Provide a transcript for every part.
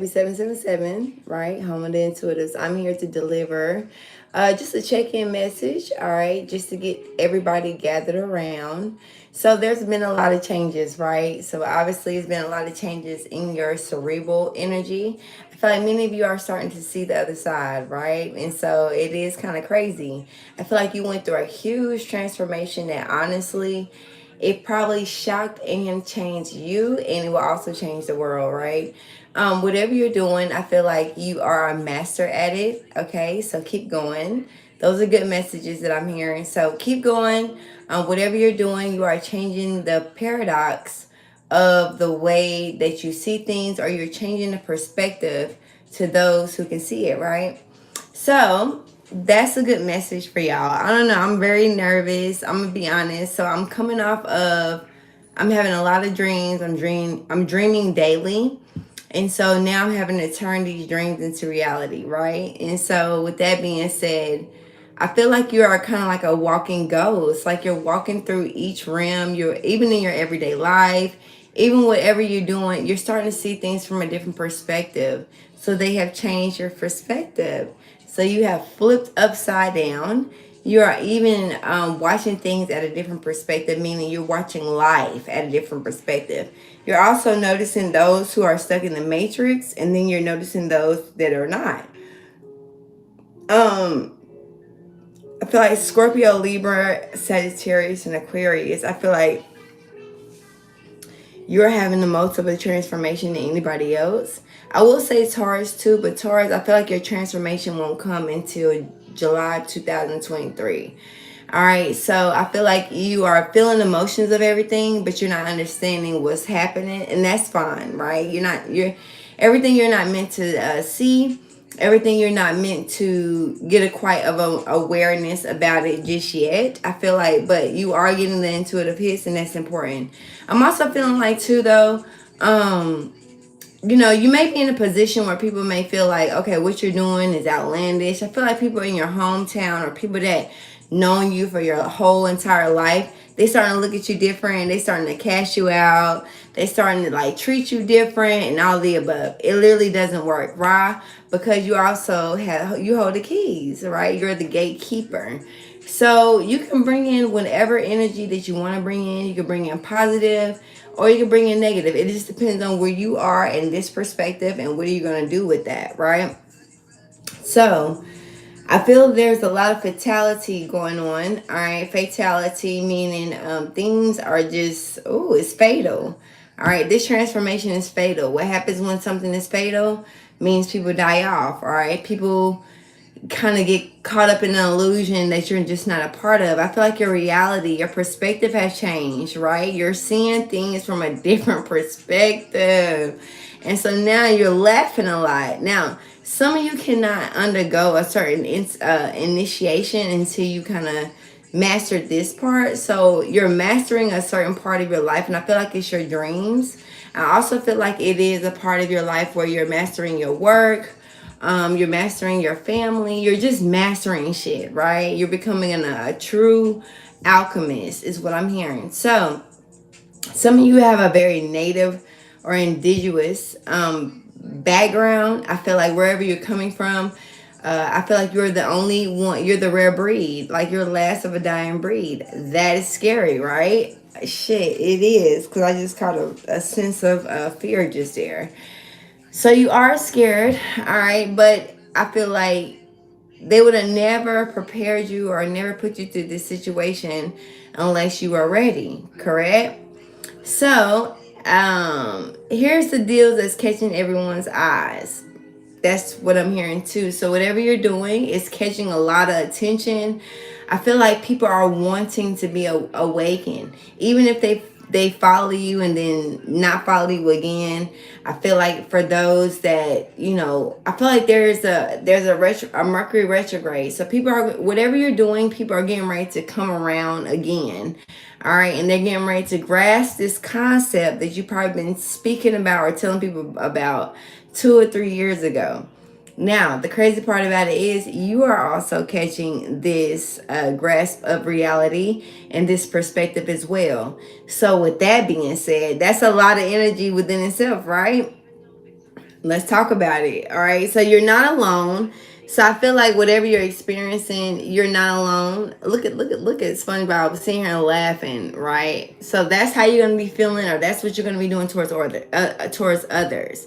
777, right? Home of the Intuitives. I'm here to deliver just a check in message, all right? Just to get everybody gathered around. So, there's been a lot of changes, right? So, obviously, it's been a lot of changes in your cerebral energy. I feel like many of you are starting to see the other side, right? And so, it is kind of crazy. I feel like you went through a huge transformation that honestly, it probably shocked and changed you, and it will also change the world, right? Whatever you're doing, I feel like you are a master at it. Okay, so keep going. Those are good messages that I'm hearing. So keep going. Whatever you're doing, you are changing the paradox of the way that you see things, or you're changing the perspective to those who can see it, right? So that's a good message for y'all. I don't know. I'm very nervous. I'm gonna be honest. So I'm coming off of. I'm having a lot of dreams. I'm dreaming daily. And so now I'm having to turn these dreams into reality, right? And so with that being said, I feel like you are kind of like a walking ghost. Like you're walking through each realm. You're even in your everyday life, even whatever you're doing, you're starting to see things from a different perspective. So they have changed your perspective. So you have flipped upside down. You are even watching things at a different perspective, meaning you're watching life at a different perspective. You're also noticing those who are stuck in the matrix, and then you're noticing those that are not. Um, I feel like Scorpio, Libra, Sagittarius, and Aquarius. I feel like you're having the most of a transformation than anybody else. I will say Taurus too, but Taurus, I feel like your transformation won't come until July 2023. All right, so I feel like you are feeling emotions of everything, but you're not understanding what's happening, and that's fine, right? You're everything you're not meant to see, everything you're not meant to get a quite of a awareness about it just yet. I feel like, but you are getting the intuitive hits, and that's important. I'm also feeling like too, though. Um, you may be in a position where people may feel like, okay, what you're doing is outlandish. I feel like people in your hometown or people that known you for your whole entire life, they starting to look at you different. They starting to cash you out. They starting to like treat you different and all the above. It literally doesn't work, right? Because you hold the keys, right? You're the gatekeeper. So you can bring in whatever energy that you want to bring in. You can bring in positive, or you can bring in negative. It just depends on where you are in this perspective and what are you going to do with that, right? So I feel there's a lot of fatality going on. All right, fatality meaning things are just, oh, it's fatal. All right, this transformation is fatal. What happens when something is fatal means people die off. All right, people kind of get caught up in an illusion that you're just not a part of. I feel like your reality, your perspective has changed, right? You're seeing things from a different perspective. And so now you're laughing a lot. Now, some of you cannot undergo a certain initiation until you kind of master this part. So you're mastering a certain part of your life, and I feel like it's your dreams. I also feel like it is a part of your life where you're mastering your work, you're mastering your family, you're just mastering shit, right? You're becoming a true alchemist is what I'm hearing. So some of you have a very native or indigenous background. I feel like wherever you're coming from, I feel like you're the only one, you're the rare breed, like you're the last of a dying breed. That is scary, right? Shit, it is, because I just caught a sense of fear just there. So you are scared, all right, but I feel like they would have never prepared you or never put you through this situation unless you were ready, correct? So, here's the deal that's catching everyone's eyes. That's what I'm hearing too. So whatever you're doing is catching a lot of attention. I feel like people are wanting to be awakened, even if they follow you and then not follow you again. I feel like for those that I feel like there's a Mercury retrograde. So people are, whatever you're doing, people are getting ready to come around again. All right, and they're getting ready to grasp this concept that you've probably been speaking about or telling people about 2 or 3 years ago. Now, the crazy part about it is you are also catching this grasp of reality and this perspective as well. So, with that being said, that's a lot of energy within itself, right? Let's talk about it. All right. So you're not alone. So I feel like whatever you're experiencing, you're not alone. Look at SpongeBob sitting here and laughing, right? So that's how you're gonna be feeling, or that's what you're gonna be doing towards others.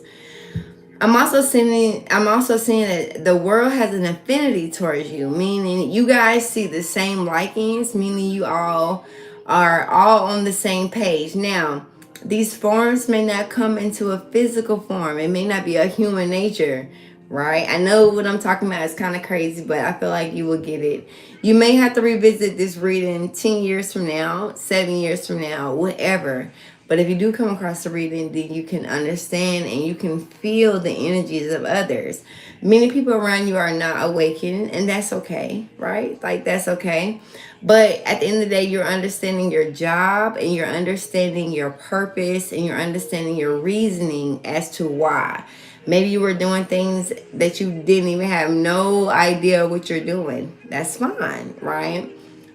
I'm also seeing that the world has an affinity towards you, meaning you guys see the same likings, meaning you all are all on the same page. Now, these forms may not come into a physical form. It may not be a human nature, right? I know what I'm talking about is kind of crazy, but I feel like you will get it. You may have to revisit this reading 10 years from now, 7 years from now, whatever. But if you do come across the reading, then you can understand and you can feel the energies of others. Many people around you are not awakened, and that's okay, right? Like, that's okay. But at the end of the day, you're understanding your job and you're understanding your purpose and you're understanding your reasoning as to why. Maybe you were doing things that you didn't even have no idea what you're doing. That's fine, right?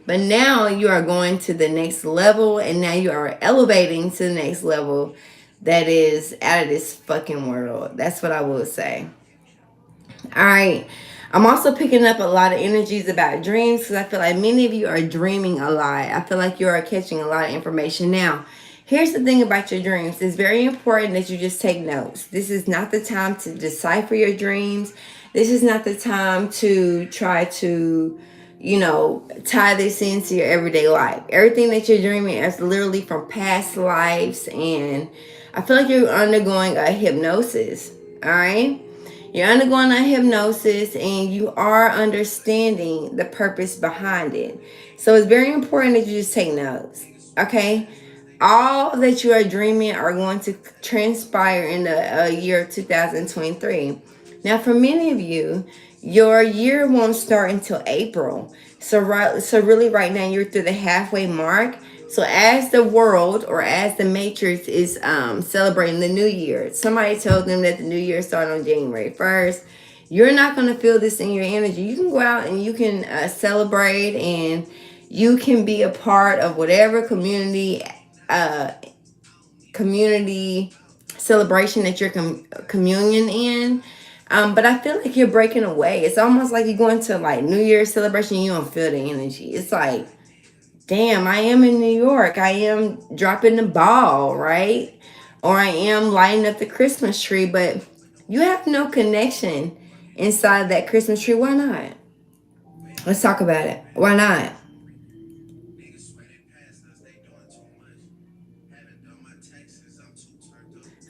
But now you are going to the next level, and now you are elevating to the next level that is out of this fucking world. That's what I will say. All right. I'm also picking up a lot of energies about dreams because I feel like many of you are dreaming a lot. I feel like you are catching a lot of information. Now, here's the thing about your dreams. It's very important that you just take notes. This is not the time to decipher your dreams. This is not the time to try to, tie this into your everyday life. Everything that you're dreaming is literally from past lives, and I feel like you're undergoing a hypnosis. All right. You're undergoing a hypnosis and you are understanding the purpose behind it. So it's very important that you just take notes. Okay? All that you are dreaming are going to transpire in the year 2023. Now, for many of you, your year won't start until April. So really right now you're through the halfway mark. So as the world or as the matrix is celebrating the new year, somebody told them that the new year started on January 1st. You're not going to feel this in your energy. You can go out and you can celebrate, and you can be a part of whatever community celebration that you're communion in. But I feel like you're breaking away. It's almost like you're going to like New Year's celebration. You don't feel the energy. It's like, damn, I am in New York. I am dropping the ball, right? Or I am lighting up the Christmas tree, but you have no connection inside that Christmas tree. Why not? Let's talk about it. Why not?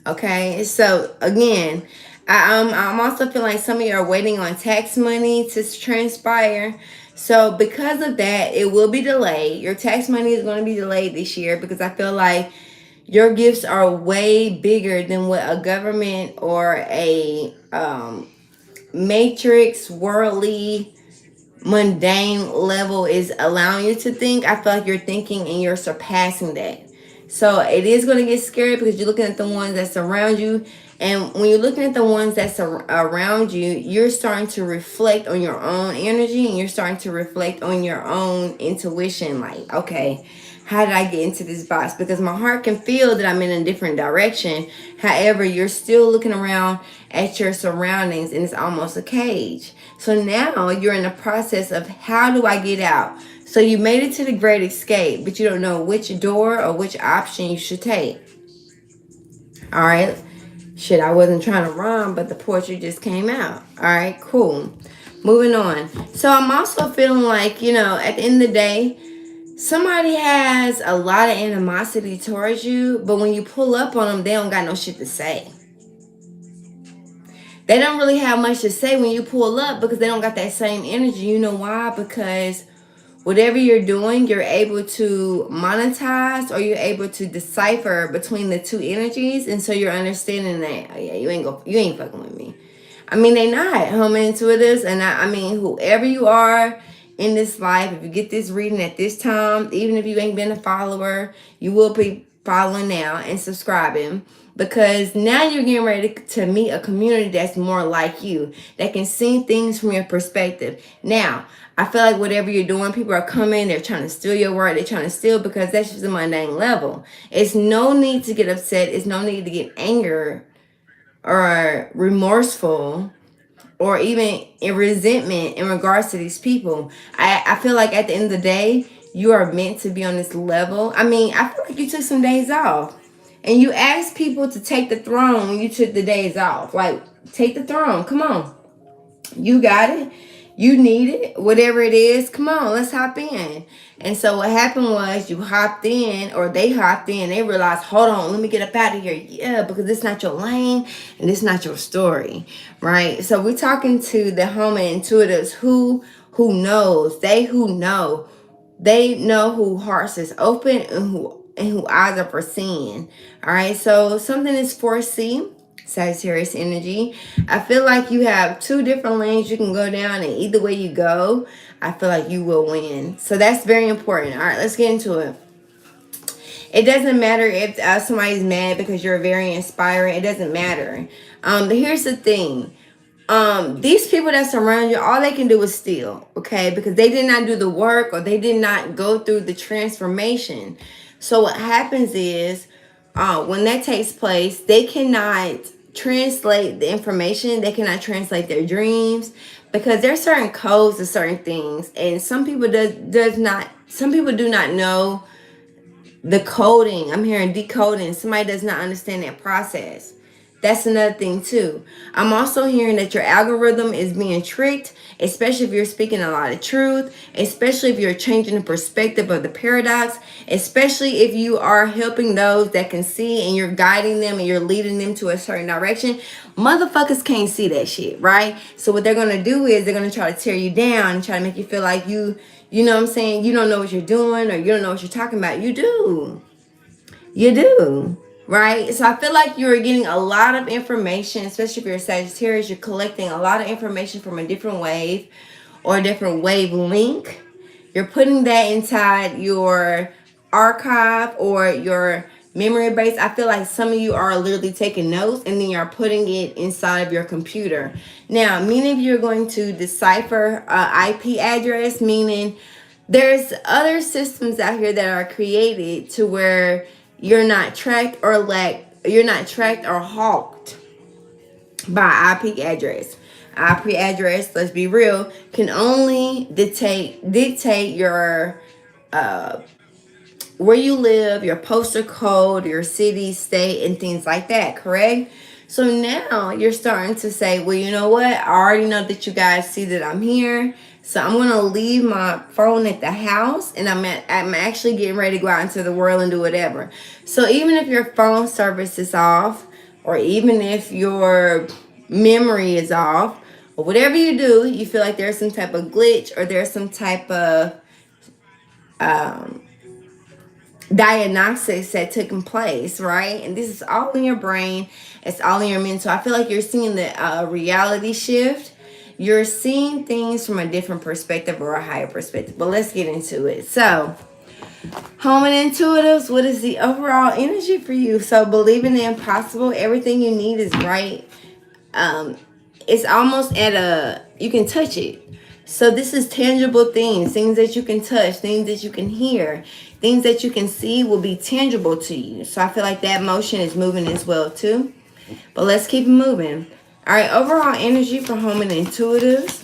Okay, so again, I'm also feeling like some of you are waiting on tax money to transpire. So because of that, it will be delayed. Your tax money is going to be delayed this year because I feel like your gifts are way bigger than what a government or a matrix, worldly, mundane level is allowing you to think. I feel like you're thinking and you're surpassing that. So it is going to get scary because you're looking at the ones that surround you. And when you're looking at the ones that's around you, you're starting to reflect on your own energy and you're starting to reflect on your own intuition. Like, okay, how did I get into this box? Because my heart can feel that I'm in a different direction. However, you're still looking around at your surroundings and it's almost a cage. So now you're in the process of how do I get out? So you made it to the great escape, but you don't know which door or which option you should take. All right. Shit, I wasn't trying to rhyme, but the poetry just came out. All right, cool. Moving on. So I'm also feeling like, at the end of the day, somebody has a lot of animosity towards you, but when you pull up on them, they don't got no shit to say. They don't really have much to say when you pull up because they don't got that same energy. You know why? Because whatever you're doing, you're able to monetize or you're able to decipher between the two energies. And so you're understanding that, oh yeah, you ain't fucking with me. I mean, they not home intuitives. And I mean, whoever you are in this life, if you get this reading at this time, even if you ain't been a follower, you will be following now and subscribing. Because now you're getting ready to meet a community that's more like you, that can see things from your perspective. Now, I feel like whatever you're doing, people are coming, they're trying to steal your word, they're trying to steal because that's just a mundane level. It's no need to get upset, it's no need to get or remorseful or even in resentment in regards to these people. I feel like at the end of the day, you are meant to be on this level. I mean, I feel like you took some days off. And you asked people to take the throne when you took the days off. Like, take the throne. Come on. You got it. You need it. Whatever it is, come on, let's hop in. And so what happened was you hopped in, or they hopped in. They realized, hold on, let me get up out of here. Yeah, because it's not your lane and it's not your story, right? So we're talking to the home intuitives who knows. They know who hearts is open and who eyes are foreseeing. All right. So something is foreseen. Sagittarius energy. I feel like you have two different lanes you can go down, and either way you go, I feel like you will win. So that's very important. All right, let's get into it. It doesn't matter if somebody's mad because you're very inspiring. It doesn't matter. Here's the thing. These people that surround you, all they can do is steal, okay? Because they did not do the work, or they did not go through the transformation. So what happens is, when that takes place, they cannot translate the information. They cannot translate their dreams, because there's certain codes to certain things, and some people some people do not know the coding. I'm hearing decoding. Somebody does not understand that process. That's another thing too. I'm also hearing that your algorithm is being tricked, especially if you're speaking a lot of truth, especially if you're changing the perspective of the paradox, especially if you are helping those that can see and you're guiding them and you're leading them to a certain direction. Motherfuckers can't see that shit, right? So what they're going to do is they're going to try to tear you down and try to make you feel like you know what I'm saying, you don't know what you're doing, or you don't know what you're talking about. You do. You do. Right? So I feel like you're getting a lot of information, especially if you're a Sagittarius. You're collecting a lot of information from a different wave or a different wavelength. You're putting that inside your archive or your memory base. I feel like some of you are literally taking notes and then you're putting it inside of your computer. Now, many of you are going to decipher IP address, meaning there's other systems out here that are created to where you're not tracked or hawked by IP address. IP address, let's be real, can only dictate your where you live, your postal code, your city, state, and things like that, correct? So now you're starting to say, well, you know what? I already know that you guys see that I'm here. So I'm going to leave my phone at the house, and I'm actually getting ready to go out into the world and do whatever. So even if your phone service is off, or even if your memory is off, or whatever you do, you feel like there's some type of glitch, or there's some type of diagnostics that taking place, right? And this is all in your brain. It's all in your mental. I feel like you're seeing the reality shift. You're seeing things from a different perspective or a higher perspective. But let's get into it. So, home and intuitives, what is the overall energy for you? So, believe in the impossible. Everything you need is right. It's almost you can touch it. So this is tangible things that you can touch, things that you can hear, things that you can see will be tangible to you. So I feel like that motion is moving as well too. But let's keep it moving. All right, overall energy for home and intuitives.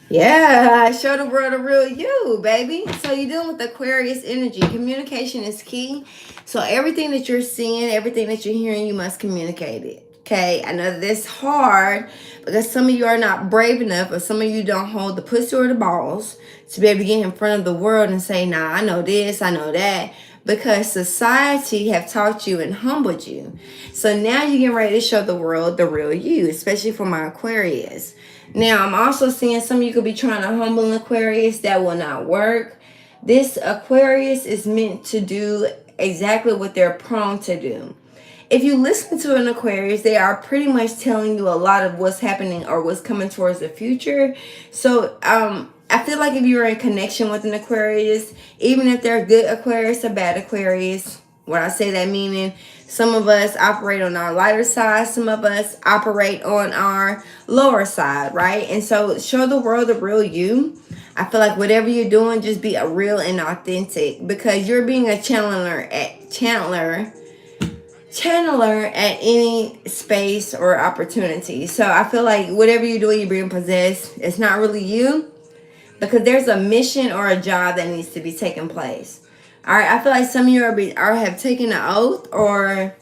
Yeah, show the world the real you, baby. So you're dealing with Aquarius energy. Communication is key. So everything that you're seeing, everything that you're hearing, you must communicate it. Okay, I know this hard because some of you are not brave enough, or some of you don't hold the pussy or the balls to be able to get in front of the world and say, nah, I know this, I know that. Because society have taught you and humbled you. So now you're getting ready to show the world the real you, especially for my Aquarius. Now, I'm also seeing some of you could be trying to humble an Aquarius. That will not work. This Aquarius is meant to do exactly what they're prone to do. If you listen to an Aquarius, they are pretty much telling you a lot of what's happening or what's coming towards the future. So, I feel like if you're in connection with an Aquarius, even if they're good Aquarius or bad Aquarius, when I say that, meaning some of us operate on our lighter side, some of us operate on our lower side, right? And so show the world the real you. I feel like whatever you're doing, just be a real and authentic, because you're being a channeler channeler at any space or opportunity. So I feel like whatever you're doing, you're being possessed. It's not really you, because there's a mission or a job that needs to be taking place. All right, I feel like some of you are have taken an oath, or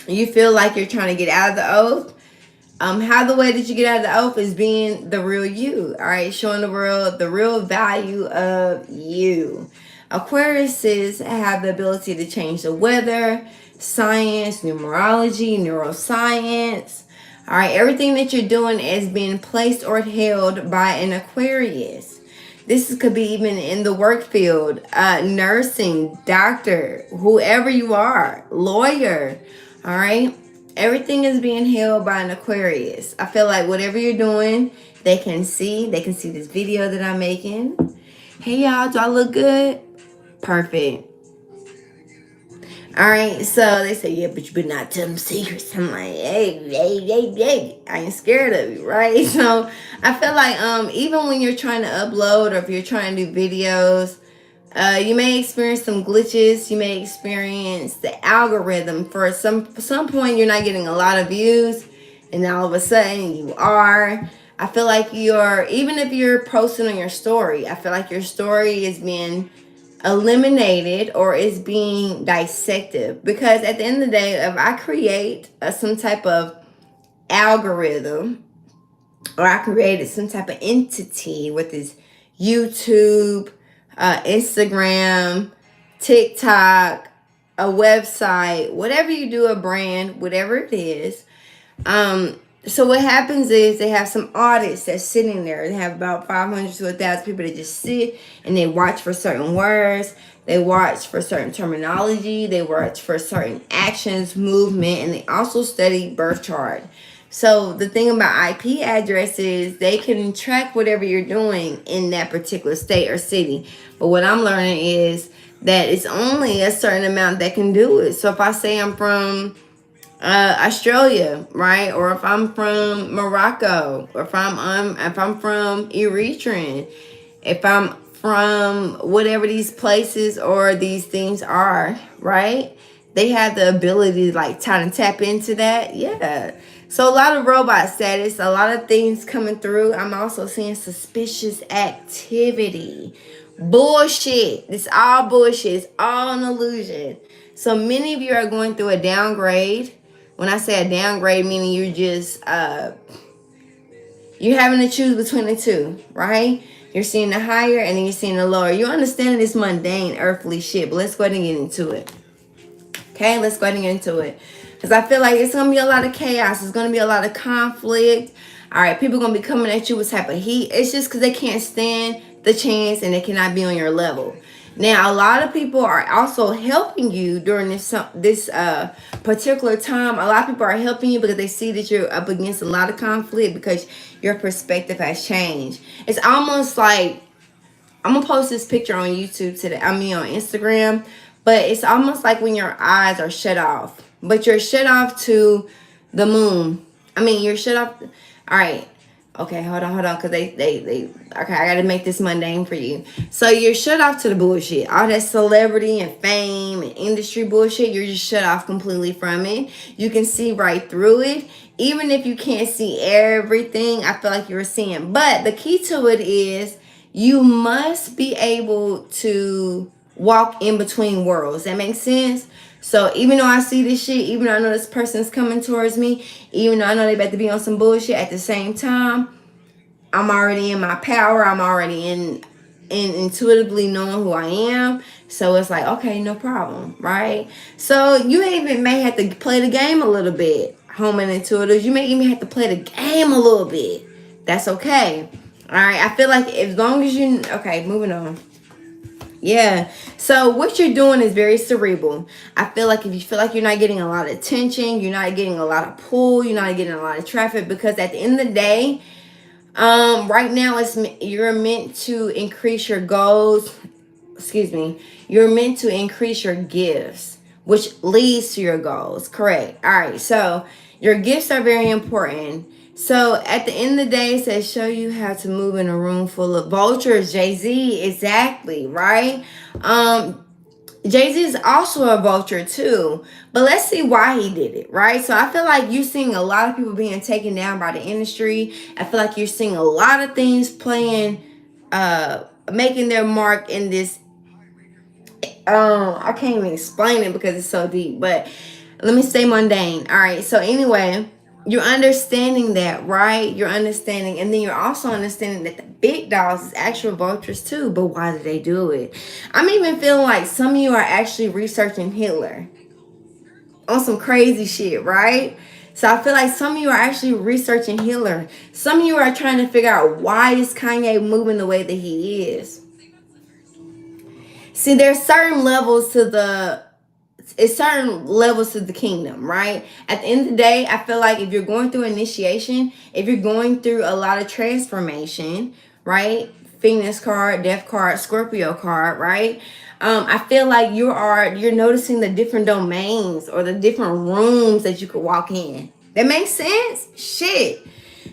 you feel like you're trying to get out of the oath. How the way that you get out of the oath is being the real you. All right, showing the world the real value of you. Aquariuses have the ability to change the weather, science, numerology, neuroscience. All right, everything that you're doing is being placed or held by an Aquarius. This could be even in the work field, nursing, doctor, whoever you are, lawyer. All right, everything is being held by an Aquarius. I feel like whatever you're doing, they can see. They can see this video that I'm making. Hey y'all, do I look good? Perfect. All right, so they say, yeah, but you better not tell them secrets. I'm like, hey, I ain't scared of you, right? So I feel like even when you're trying to upload, or if you're trying to do videos, you may experience some glitches. You may experience the algorithm. For some point, you're not getting a lot of views, and all of a sudden you are. I feel like even if you're posting on your story, I feel like your story is being eliminated or is being dissected, because at the end of the day, if I create some type of algorithm, or I created some type of entity with this YouTube, Instagram, TikTok, a website, whatever you do, a brand, whatever it is, so what happens is they have some audits that's sitting there. They have about 500 to 1,000 people that just sit and they watch for certain words. They watch for certain terminology. They watch for certain actions, movement, and they also study birth chart. So the thing about IP addresses, they can track whatever you're doing in that particular state or city. But what I'm learning is that it's only a certain amount that can do it. So if I say I'm from Australia, right? Or if I'm from Morocco, or if I'm from Eritrea, if I'm from whatever these places or these things are, right? They have the ability to like try to tap into that. Yeah. So a lot of robot status, a lot of things coming through. I'm also seeing suspicious activity. Bullshit. It's all bullshit. It's all an illusion. So many of you are going through a downgrade. When I say a downgrade, meaning you're just you're having to choose between the two, right? You're seeing the higher and then you're seeing the lower. You understand this mundane earthly shit, but let's go ahead and get into it. Okay, let's go ahead and get into it. Because I feel like it's going to be a lot of chaos. It's going to be a lot of conflict. All right, people are going to be coming at you with type of heat. It's just because they can't stand the chance and they cannot be on your level. Now, a lot of people are also helping you during this particular time. A lot of people are helping you because they see that you're up against a lot of conflict because your perspective has changed. It's almost like, I'm going to post this picture on YouTube today. I mean, on Instagram. But it's almost like when your eyes are shut off. But you're shut off to the moon. I mean, you're shut off. All right. Okay, hold on. Because okay, I got to make this mundane for you. So you're shut off to the bullshit. All that celebrity and fame and industry bullshit, you're just shut off completely from it. You can see right through it. Even if you can't see everything, I feel like you're seeing. But the key to it is you must be able to walk in between worlds. That makes sense? So even though I see this shit, even though I know this person's coming towards me, even though I know they about to be on some bullshit, at the same time, I'm already in my power. I'm already in intuitively knowing who I am. So it's like, okay, no problem, right? So you even may have to play the game a little bit, home and intuitives. You may even have to play the game a little bit. That's okay. All right. I feel like as long as you, okay, moving on. Yeah. So what you're doing is very cerebral. I feel like if you feel like you're not getting a lot of attention, you're not getting a lot of pull, you're not getting a lot of traffic, because at the end of the day, right now you're meant to increase your goals. Excuse me. You're meant to increase your gifts, which leads to your goals. Correct. All right. So your gifts are very important. So at the end of the day, it says show you how to move in a room full of vultures. Jay-Z, exactly, right? Jay-Z is also a vulture too, but let's see why he did it, right? So I feel like you're seeing a lot of people being taken down by the industry. I feel like you're seeing a lot of things playing, making their mark in this. I can't even explain it because it's so deep, but let me stay mundane. All right. So anyway, you're understanding that, right? You're understanding, and then you're also understanding that the big dogs is actual vultures too. But why do they do it? I'm even feeling like some of you are actually researching Hitler on some crazy shit, right? So I feel like some of you are actually researching Hitler. Some of you are trying to figure out why is Kanye moving the way that he is. See, there's certain levels to the kingdom, right? At the end of the day, I feel like if you're going through initiation, if you're going through a lot of transformation, right? Phoenix card, Death card, Scorpio card, right? I feel like you're noticing the different domains or the different rooms that you could walk in. That makes sense? Shit.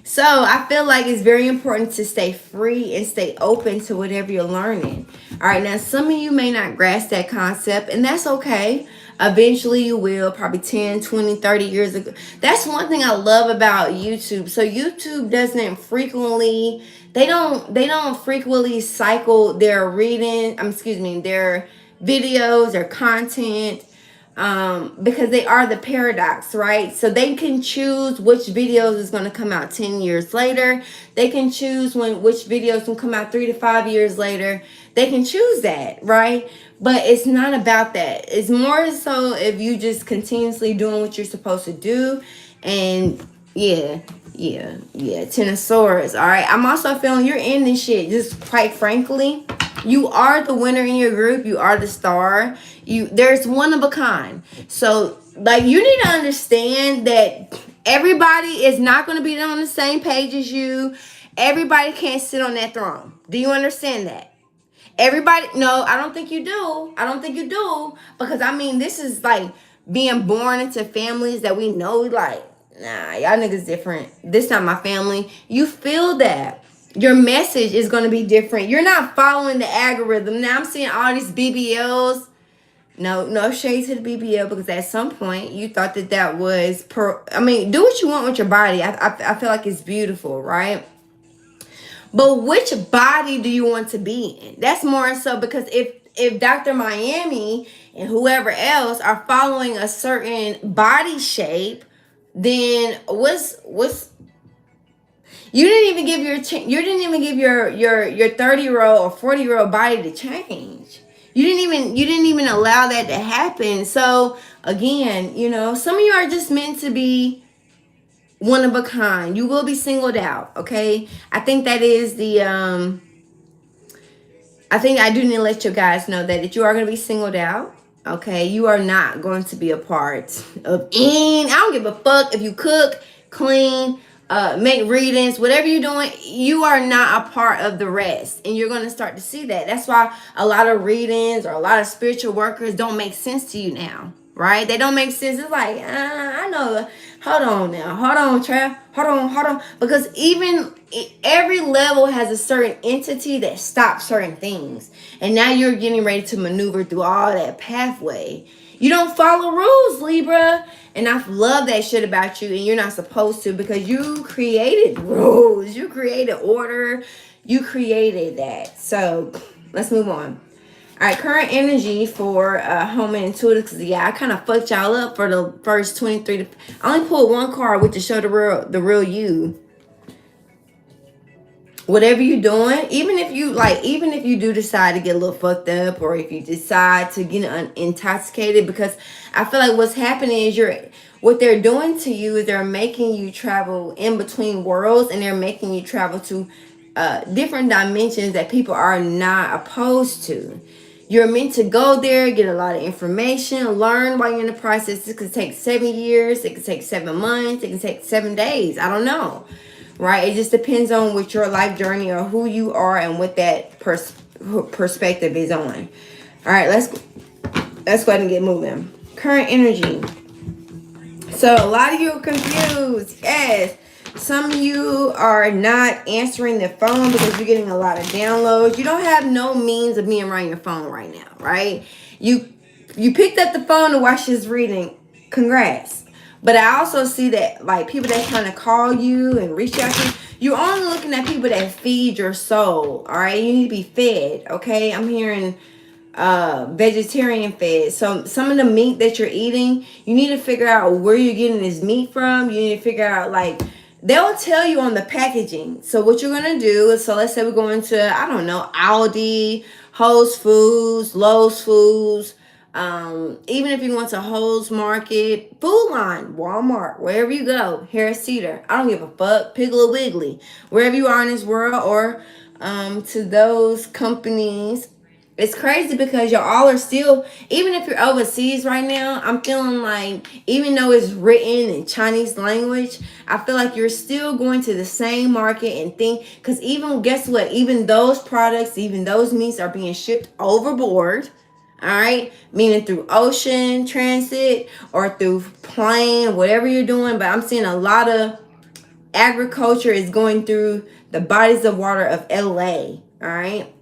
So I feel like it's very important to stay free and stay open to whatever you're learning. All right, now some of you may not grasp that concept, and that's okay. Eventually you will, probably 10, 20, 30 years ago. That's one thing I love about YouTube. So YouTube doesn't frequently, they don't frequently cycle their their videos or content, because they are the paradox, right? So they can choose which videos is going to come out 10 years later. They can choose which videos can come out 3 to 5 years later. They can choose that, right? But it's not about that. It's more so if you just continuously doing what you're supposed to do. And yeah, Tennosaurus. All right, I'm also feeling you're in this shit. Just quite frankly, you are the winner in your group. You are the star. There's one of a kind. So like you need to understand that everybody is not going to be on the same page as you. Everybody can't sit on that throne. Do you understand that? Everybody, no, I don't think you do. I don't think you do. Because I mean, this is like being born into families that we know, like, nah, y'all niggas different. This not my family. You feel that. Your message is going to be different. You're not following the algorithm. Now I'm seeing all these BBLs. No shade to the BBL, because at some point you thought that was I mean, do what you want with your body. I feel like it's beautiful, right? But which body do you want to be in? That's more so, because if Dr. Miami and whoever else are following a certain body shape, then what's you didn't even give your 30-year-old or 40-year-old body to change. You didn't even allow that to happen. So again, some of you are just meant to be one of a kind. You will be singled out, okay? I think that is I think I do need to let you guys know that you are going to be singled out. Okay, you are not going to be a part of I don't give a fuck if you cook, clean, make readings, whatever you're doing. You are not a part of the rest, and you're going to start to see that. That's why a lot of readings or a lot of spiritual workers don't make sense to you now, right? They don't make sense. It's like, I know. Hold on now. Hold on, Trav. Hold on. Because even every level has a certain entity that stops certain things. And now you're getting ready to maneuver through all that pathway. You don't follow rules, Libra. And I love that shit about you. And you're not supposed to, because you created rules. You created order. You created that. So let's move on. All right, current energy for Home and Intuitive. Because yeah, I kind of fucked y'all up for the first 23. I only pulled one card, which to show the real you. Whatever you're doing, even if you do decide to get a little fucked up, or if you decide to get intoxicated, because I feel like what's happening is what they're doing to you is they're making you travel in between worlds, and they're making you travel to different dimensions that people are not opposed to. You're meant to go there, get a lot of information, learn while you're in the process. It could take 7 years, it could take 7 months, it could take 7 days. I don't know. Right? It just depends on what your life journey or who you are and what that perspective is on. All right, let's go ahead and get moving. Current energy. So a lot of you are confused. Yes. Some of you are not answering the phone because you're getting a lot of downloads. You don't have no means of being around your phone right now, right? You picked up the phone to watch this reading. Congrats. But I also see that like people that's trying to call you and reach out to you, you're only looking at people that feed your soul. All right. You need to be fed. Okay. I'm hearing vegetarian fed. So some of the meat that you're eating, you need to figure out where you're getting this meat from. You need to figure out like they'll tell you on the packaging. So what you're gonna do is, so let's say we're going to, I don't know, Aldi, Whole Foods, Lowe's Foods, even if you went to Whole's Market, Food Line, Walmart, wherever you go, Harris Teeter, I don't give a fuck, Piggly Wiggly, wherever you are in this world, or to those companies. It's crazy because y'all are still, even if you're overseas right now, I'm feeling like, even though it's written in Chinese language, I feel like you're still going to the same market and think, because even, guess what? Even those products, even those meats are being shipped overboard. All right, meaning through ocean transit or through plane, whatever you're doing. But I'm seeing a lot of agriculture is going through the bodies of water of LA. All right.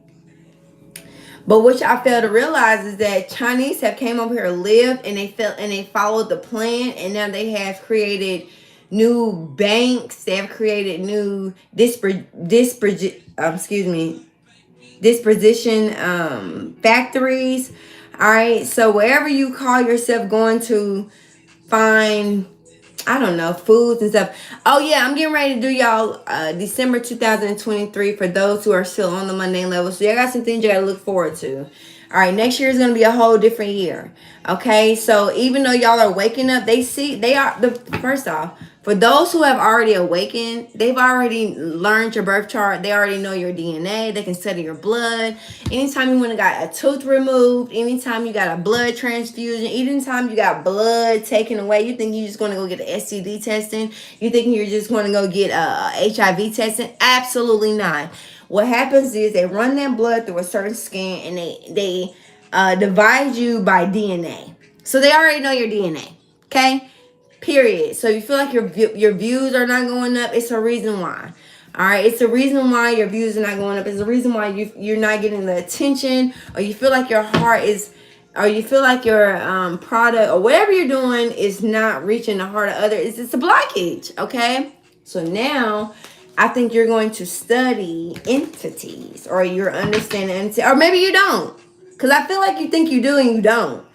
But what y'all fail to realize is that Chinese have came over here, lived, and they followed the plan, and now they have created new banks. They have created new disposition factories. All right, so wherever you call yourself going to find, I don't know, foods and stuff. Oh yeah, I'm getting ready to do y'all December 2023 for those who are still on the mundane level. So y'all got some things you got to look forward to. All right, next year is going to be a whole different year. Okay, so even though y'all are waking up, first off, for those who have already awakened, they've already learned your birth chart. They already know your DNA. They can study your blood. Anytime you went and got a tooth removed, anytime you got a blood transfusion, anytime you got blood taken away, you think you're just going to go get an STD testing? You think you're just going to go get a HIV testing? Absolutely not. What happens is they run that blood through a certain scan and they divide you by DNA. So they already know your DNA. Okay? Period. So you feel like your views are not going up. It's a reason why. All right. It's the reason why your views are not going up. It's the reason why you're not getting the attention, or you feel like your heart is, or you feel like your product or whatever you're doing is not reaching the heart of others. It's a blockage. Okay. So now I think you're going to study entities, or you're understanding entity, or maybe you don't. Because I feel like you think you do and you don't.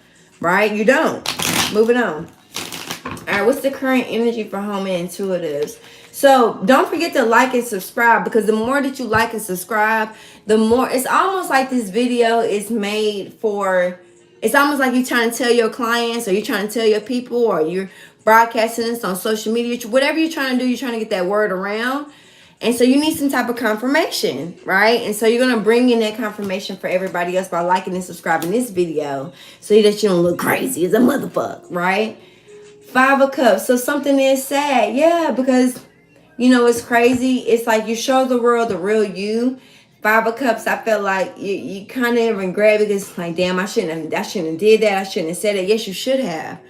Right? You don't. Moving on. All right, what's the current energy for home intuitives? So don't forget to like and subscribe, because the more that you like and subscribe, the more, it's almost like this video is made for, it's almost like you're trying to tell your clients, or you're trying to tell your people, or you're broadcasting this on social media, whatever you're trying to do, you're trying to get that word around. And so you need some type of confirmation, right? And so you're going to bring in that confirmation for everybody else by liking and subscribing this video, so that you don't look crazy as a motherfucker, right? 5 of Cups. So something is sad. Yeah, because, you know, it's crazy. It's like you show the world the real you. 5 of Cups, I felt like you kind of regret it, because it's like, damn, I shouldn't have did that. I shouldn't have said it. Yes, you should have.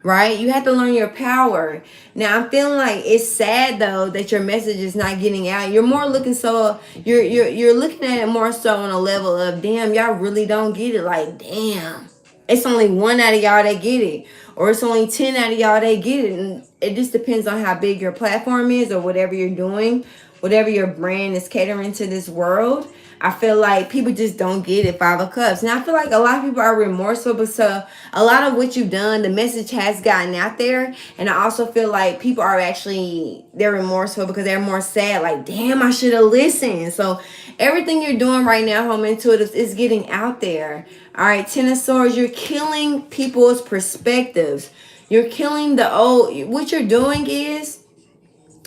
Right? You have to learn your power. Now, I'm feeling like it's sad though that your message is not getting out. You're more looking, so you're looking at it more so on a level of, damn, y'all really don't get it. Like, damn, it's only 1 out of y'all that get it, or it's only 10 out of y'all that get it. And it just depends on how big your platform is, or whatever you're doing, whatever your brand is catering to this world. I feel like people just don't get it. 5 of Cups. And I feel like a lot of people are remorseful, but so a lot of what you've done, the message has gotten out there. And I also feel like people are actually, they're remorseful because they're more sad. Like, damn, I should have listened. So everything you're doing right now, home intuitives, is getting out there. All right, 10 of Swords, you're killing people's perspectives. You're killing the old. What you're doing is,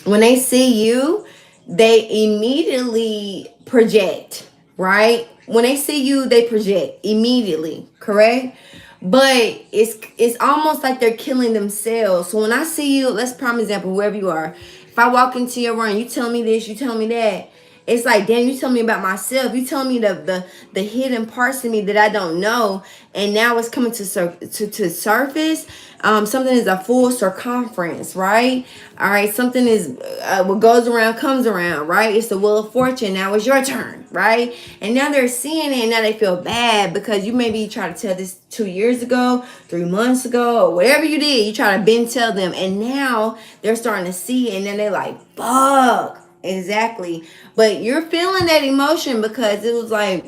when they see you, they immediately project, right? When they see you, they project immediately, correct? But it's almost like they're killing themselves. So when I see you, let's prime example, whoever you are, if I walk into your room, you tell me this, you tell me that, It's like, damn, you tell me about myself. You tell me the hidden parts of me that I don't know, and now it's coming to surface. Something is a full circumference, right? All right, something is what goes around comes around, right? It's the wheel of fortune. Now it's your turn, right? And now they're seeing it, and now they feel bad because you maybe tried to tell this 2 years ago, 3 months ago, or whatever you did. You try to bend tell them, and now they're starting to see it, and then they're like, fuck. Exactly. But you're feeling that emotion because it was like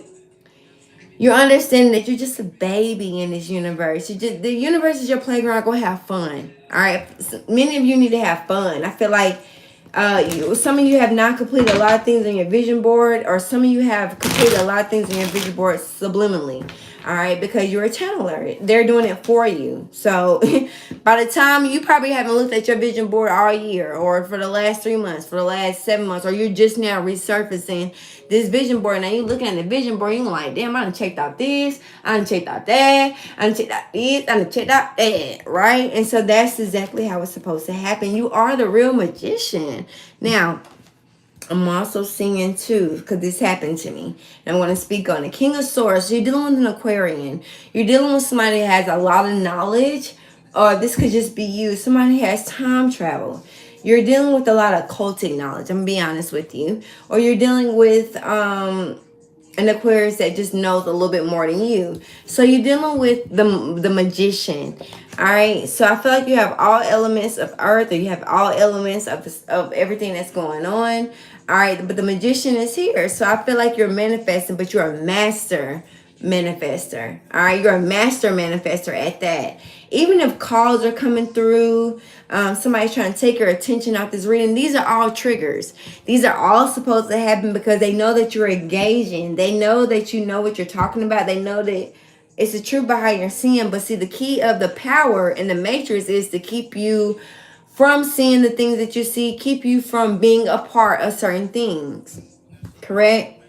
you're understanding that you're just a baby in this universe. The universe is your playground. Go have fun. All right. So many of you need to have fun. I feel like some of you have not completed a lot of things on your vision board, or some of you have completed a lot of things on your vision board subliminally. All right, because you're a channeler. They're doing it for you. So by the time you probably haven't looked at your vision board all year, or for the last 3 months, for the last 7 months, or you're just now resurfacing this vision board. Now you're looking at the vision board, you're like, damn, I done checked out this, I done checked out that, I done checked out this, I done checked out that, right? And so that's exactly how it's supposed to happen. You are the real magician. Now, I'm also seeing too, because this happened to me, and I'm going to speak on it. King of Swords, you're dealing with an Aquarian. You're dealing with somebody that has a lot of knowledge, or this could just be you. Somebody has time travel. You're dealing with a lot of occultic knowledge, I'm going to be honest with you. Or you're dealing with an Aquarius that just knows a little bit more than you. So you're dealing with the magician. All right. So I feel like you have all elements of earth, or you have all elements of everything that's going on. All right. But the magician is here. So I feel like you're manifesting, but you're a master manifester. All right. You're a master manifester at that. Even if calls are coming through, somebody's trying to take your attention off this reading, these are all triggers. These are all supposed to happen because they know that you're engaging. They know that you know what you're talking about. They know that it's the truth behind your seeing. But see, the key of the power in the matrix is to keep you from seeing the things that you see, keep you from being a part of certain things. Correct?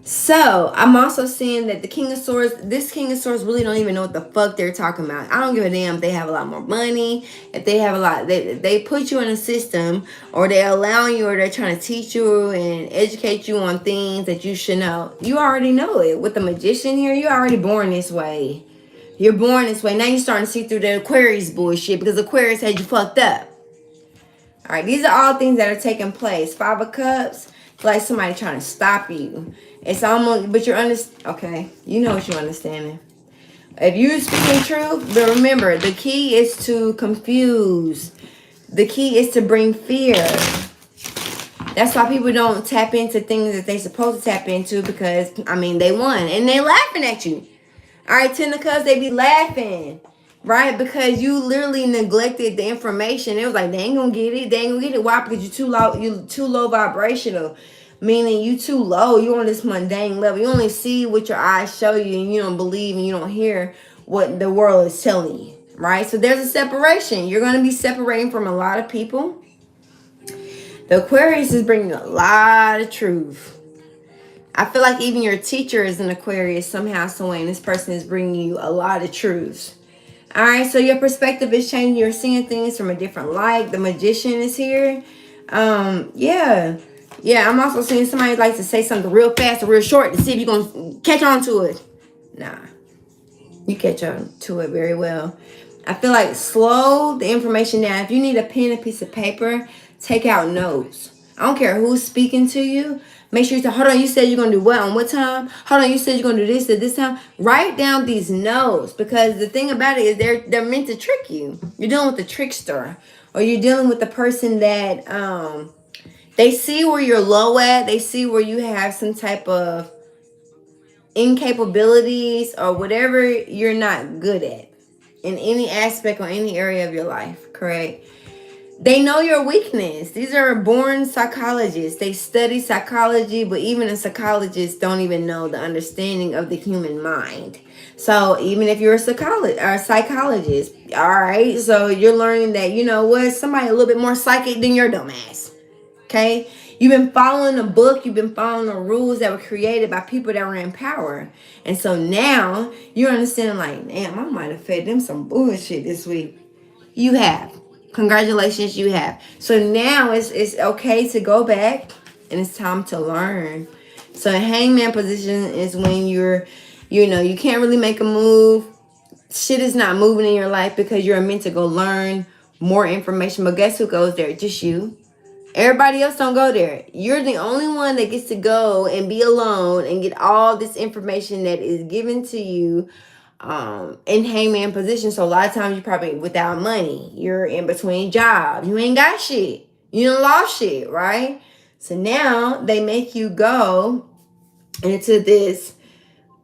So I'm also seeing that the King of Swords, this King of Swords really don't even know what the fuck they're talking about. I don't give a damn if they have a lot more money, if they have a lot, they put you in a system, or they're allowing you, or they're trying to teach you and educate you on things that you should know. You already know it. With the magician here, you're already born this way. You're born this way. Now you're starting to see through the Aquarius bullshit because Aquarius had you fucked up. All right, these are all things that are taking place. 5 of Cups, like somebody trying to stop you. It's almost, but you're okay, you know what you're understanding. If you're speaking truth, but remember, the key is to confuse. The key is to bring fear. That's why people don't tap into things that they're supposed to tap into, because, I mean, they won. And they laughing at you. All right, 10 of Cups, they be laughing. Right? Because you literally neglected the information. It was like, they ain't gonna get it. They ain't gonna get it. Why? Because you're too low. You're too low vibrational. Meaning you too low. You're on this mundane level. You only see what your eyes show you, and you don't believe, and you don't hear what the world is telling you. Right? So there's a separation. You're going to be separating from a lot of people. The Aquarius is bringing a lot of truth. I feel like even your teacher is an Aquarius somehow, some way, and this person is bringing you a lot of truths. All right, so your perspective is changing. You're seeing things from a different light. The magician is here. Yeah, I'm also seeing somebody like to say something real fast or real short to see if you're going to catch on to it. Nah, you catch on to it very well. I feel like slow the information down. If you need a pen and piece of paper, take out notes. I don't care who's speaking to you. Make sure you say, hold on, you said you're going to do what on what time? Hold on, you said you're going to do this at this time. Write down these notes, because the thing about it is they're meant to trick you. You're dealing with the trickster, or you're dealing with the person that they see where you're low at. They see where you have some type of incapabilities or whatever you're not good at in any aspect or any area of your life, correct? They know your weakness. These are born psychologists. They study psychology, but even a psychologist don't even know the understanding of the human mind. So even if you're a psychologist, all right, so you're learning that, you know what, somebody a little bit more psychic than your dumb ass. Okay? You've been following a book. You've been following the rules that were created by people that were in power. And so now you're understanding like, damn, I might have fed them some bullshit this week. You have. Congratulations, you have. So now it's okay to go back and it's time to learn. So a hangman position is when you can't really make a move. Shit is not moving in your life because you're meant to go learn more information. But guess who goes there? Just you. Everybody else don't go there. You're the only one that gets to go and be alone and get all this information that is given to you in hangman position. So a lot of times you're probably without money. You're in between jobs. You ain't got shit. You done lost shit, right? So now they make you go into this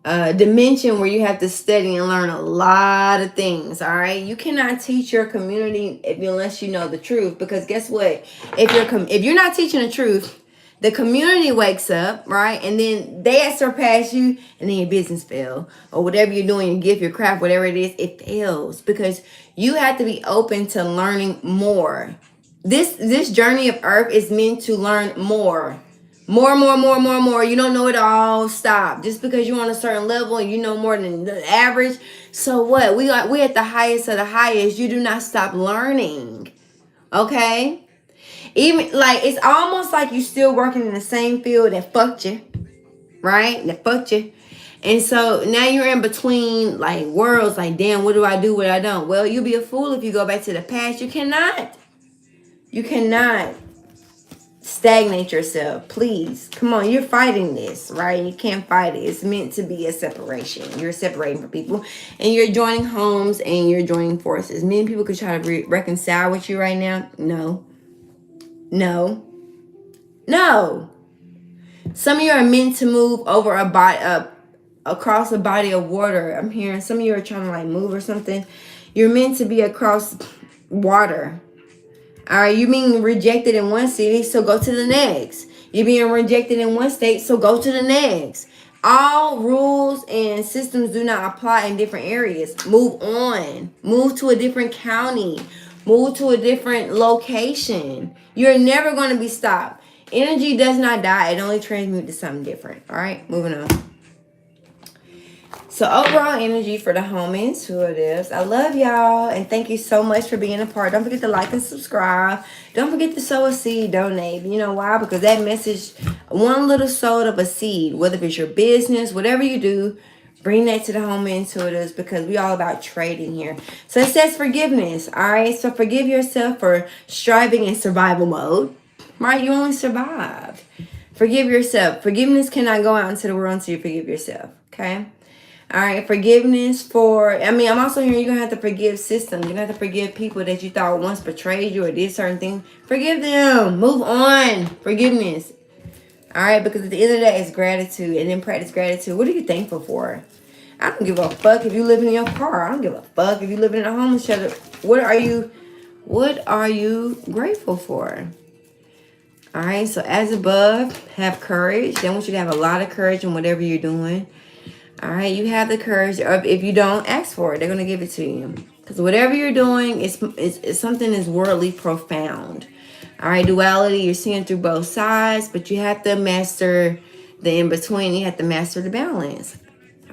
dimension where you have to study and learn a lot of things. All right, you cannot teach your community unless you know the truth, because guess what, if you're not teaching the truth, the community wakes up, right, and then they surpass you, and then your business fail, or whatever you're doing, your gift, your craft, whatever it is, it fails, because you have to be open to learning more. This journey of earth is meant to learn more. More. You don't know it all. Stop. Just because you're on a certain level and you know more than the average, so what? We at the highest of the highest. You do not stop learning. Okay? Even like it's almost like you still working in the same field that fucked you. Right? That fucked you. And so now you're in between like worlds, like, damn, what do I do, what I don't? Well, you'll be a fool if you go back to the past. You cannot stagnate yourself. Please, come on, you're fighting this, right? You can't fight it. It's meant to be a separation. You're separating from people, and you're joining homes, and you're joining forces. Many people could try to reconcile with you right now. No. Some of you are meant to move over across a body of water. I'm hearing some of you are trying to like move or something. You're meant to be across water. All right, you being rejected in one city, so go to the next. You're being rejected in one state, so go to the next. All rules and systems do not apply in different areas. Move on. Move to a different county. Move to a different location. You're never going to be stopped. Energy does not die. It only transmutes to something different. All right, moving on. So overall energy for the homies, who it is. I love y'all, and thank you so much for being a part. Don't forget to like and subscribe. Don't forget to sow a seed, donate. You know why? Because that message, one little soul of a seed, whether it's your business, whatever you do, bring that to the home intuitives, because we all about trading here. So it says forgiveness. All right, so forgive yourself for striving in survival mode. Right, you only survived. Forgive yourself. Forgiveness cannot go out into the world until you forgive yourself. Okay. All right, forgiveness I'm also hearing you're going to have to forgive systems. You're going to have to forgive people that you thought once betrayed you or did certain things. Forgive them. Move on. Forgiveness. All right, because at the end of the day, it's gratitude. And then practice gratitude. What are you thankful for? I don't give a fuck if you live in your car. I don't give a fuck if you live in a homeless shelter. What are you grateful for? All right, so as above, have courage. They want you to have a lot of courage in whatever you're doing. All right, you have the courage. Or if you don't, ask for it. They're going to give it to you. Because whatever you're doing is something that's worldly profound. All right, duality, you're seeing through both sides, but you have to master the in-between. You have to master the balance.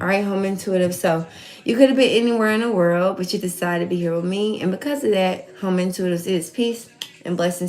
All right, home intuitive. So you could have been anywhere in the world, but you decided to be here with me. And because of that, home intuitive is peace and blessings.